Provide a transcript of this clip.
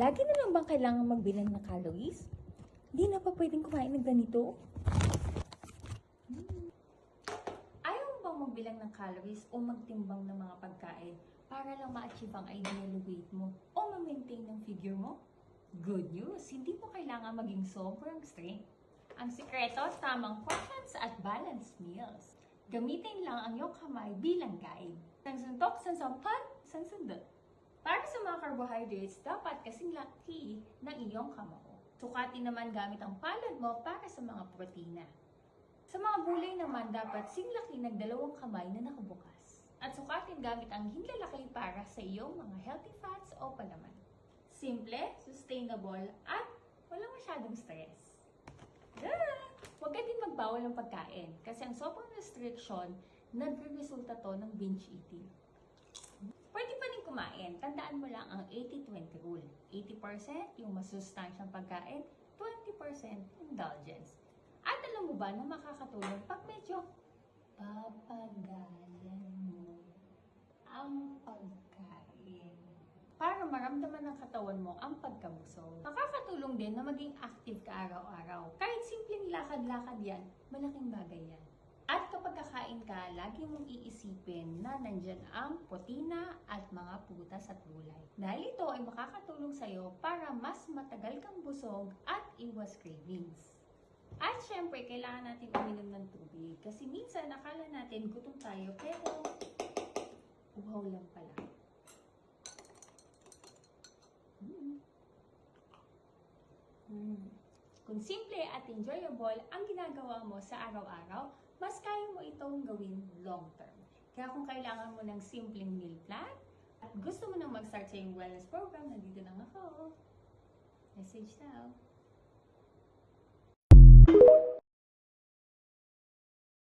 Lagi na lang bang kailangan magbilang ng calories? Hindi na pa pwedeng kumain ng ganito? Ayaw mo bang magbilang ng calories o magtimbang ng mga pagkain para lang ma-achieve ang ideal weight mo o ma-maintain ng figure mo? Good news! Hindi mo kailangan maging sobrang strict. Ang sikreto, tamang portions at balanced meals. Gamitin lang ang iyong kamay bilang guide. Sansuntok, sansampan, sansundot. Para sa mga carbohydrates, dapat kasing laki ng iyong kamao. Sukatin naman gamit ang palad mo para sa mga protina. Sa mga gulay naman, dapat singlaki ng 2 kamay na nakabukas. At sukatin gamit ang hinlalaki para sa iyong mga healthy fats o palaman. Simple, sustainable, at walang masyadong stress. Huwag ka din magbawal ng pagkain kasi ang sobrang restriction, nagre-resulta to ng binge eating. Pwede pa rin kumain. Tandaan mo lang ang 80-20 rule. 80% yung masustansyang pagkain, 20% indulgence. At alam mo ba na makakatulong pag medyo papagalan mo ang pagkain para maramdaman ng katawan mo ang pagkabusog. Nakakatulong din na maging active ka araw-araw. Kahit simpleng lakad-lakad yan, malaking bagay yan. At kapag kakain ka, lagi mong iisipin na nandyan ang protina at mga prutas at gulay. Dahil ito ay makakatulong sa'yo para mas matagal kang busog at iwas cravings. At syempre, kailangan natin uminom ng tubig. Kasi minsan, nakala natin gutom tayo, pero uhaw lang pala. Kung simple at enjoyable ang ginagawa mo sa araw-araw, mas kaya mo itong gawin long term. Kaya kung kailangan mo ng simpleng meal plan at gusto mo nang mag-start sa iyong wellness program, nandito lang ako. Message now.